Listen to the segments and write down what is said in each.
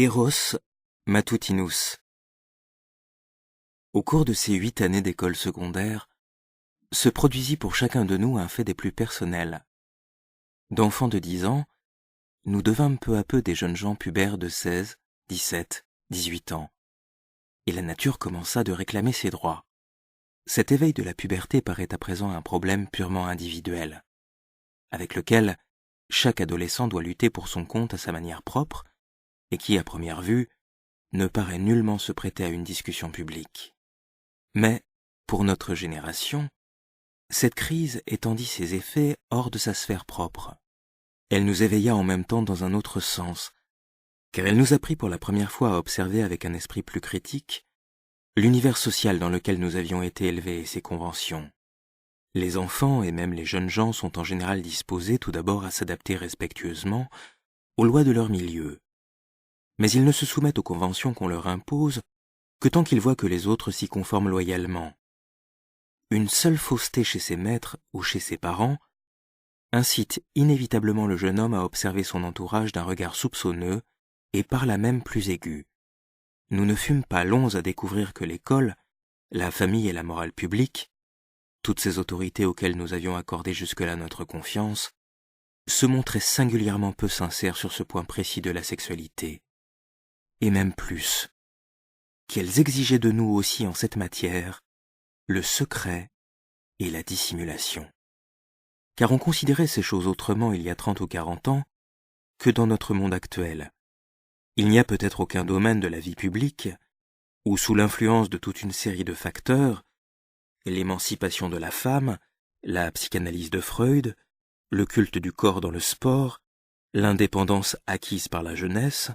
Eros Matutinus. Au cours de ces 8 années d'école secondaire, se produisit pour chacun de nous un fait des plus personnels. D'enfants de 10 ans, nous devînmes peu à peu des jeunes gens pubères de 16, 17, 18 ans, et la nature commença de réclamer ses droits. Cet éveil de la puberté paraît à présent un problème purement individuel, avec lequel chaque adolescent doit lutter pour son compte à sa manière propre, et qui, à première vue, ne paraît nullement se prêter à une discussion publique. Mais, pour notre génération, cette crise étendit ses effets hors de sa sphère propre. Elle nous éveilla en même temps dans un autre sens, car elle nous apprit pour la première fois à observer avec un esprit plus critique l'univers social dans lequel nous avions été élevés et ses conventions. Les enfants et même les jeunes gens sont en général disposés tout d'abord à s'adapter respectueusement aux lois de leur milieu. Mais ils ne se soumettent aux conventions qu'on leur impose que tant qu'ils voient que les autres s'y conforment loyalement. Une seule fausseté chez ses maîtres ou chez ses parents incite inévitablement le jeune homme à observer son entourage d'un regard soupçonneux et par là même plus aigu. Nous ne fûmes pas longs à découvrir que l'école, la famille et la morale publique, toutes ces autorités auxquelles nous avions accordé jusque-là notre confiance, se montraient singulièrement peu sincères sur ce point précis de la sexualité. Et même plus, qu'elles exigeaient de nous aussi en cette matière le secret et la dissimulation. Car on considérait ces choses autrement il y a 30 ou 40 ans que dans notre monde actuel. Il n'y a peut-être aucun domaine de la vie publique où, sous l'influence de toute une série de facteurs, l'émancipation de la femme, la psychanalyse de Freud, le culte du corps dans le sport, l'indépendance acquise par la jeunesse,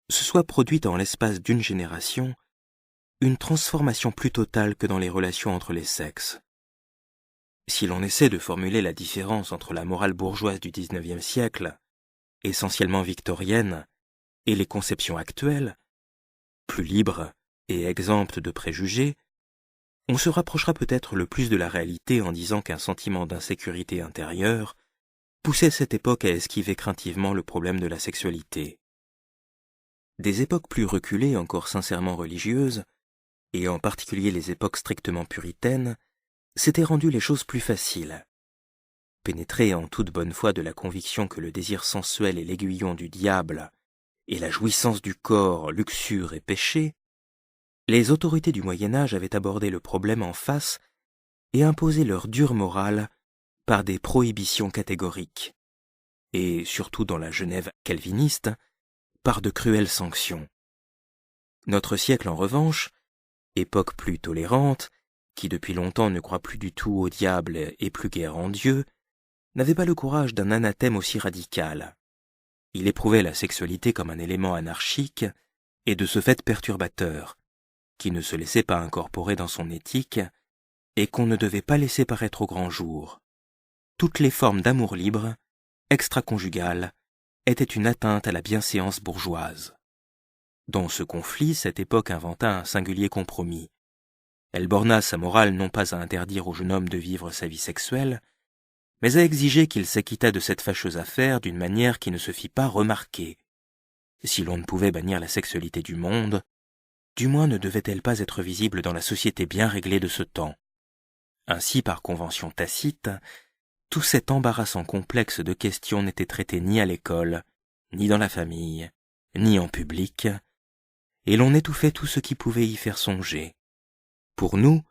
se soit produite en l'espace d'une génération une transformation plus totale que dans les relations entre les sexes. Si l'on essaie de formuler la différence entre la morale bourgeoise du XIXe siècle, essentiellement victorienne, et les conceptions actuelles, plus libres et exemptes de préjugés, on se rapprochera peut-être le plus de la réalité en disant qu'un sentiment d'insécurité intérieure poussait cette époque à esquiver craintivement le problème de la sexualité. Des époques plus reculées, encore sincèrement religieuses, et en particulier les époques strictement puritaines, s'étaient rendu les choses plus faciles. Pénétrés en toute bonne foi de la conviction que le désir sensuel est l'aiguillon du diable et la jouissance du corps, luxure et péché, les autorités du Moyen-Âge avaient abordé le problème en face et imposé leur dure morale par des prohibitions catégoriques, et surtout dans la Genève calviniste, par de cruelles sanctions. Notre siècle, en revanche, époque plus tolérante, qui depuis longtemps ne croit plus du tout au diable et plus guère en Dieu, n'avait pas le courage d'un anathème aussi radical. Il éprouvait la sexualité comme un élément anarchique et de ce fait perturbateur, qui ne se laissait pas incorporer dans son éthique et qu'on ne devait pas laisser paraître au grand jour. Toutes les formes d'amour libre, extra-conjugales, étaient une atteinte à la bienséance bourgeoise. Dans ce conflit, cette époque inventa un singulier compromis. Elle borna sa morale non pas à interdire au jeune homme de vivre sa vie sexuelle, mais à exiger qu'il s'acquittât de cette fâcheuse affaire d'une manière qui ne se fit pas remarquer. Si l'on ne pouvait bannir la sexualité du monde, du moins ne devait-elle pas être visible dans la société bien réglée de ce temps. Ainsi, par convention tacite, tout cet embarrassant complexe de questions n'était traité ni à l'école, ni dans la famille, ni en public, et l'on étouffait tout ce qui pouvait y faire songer. Pour nous,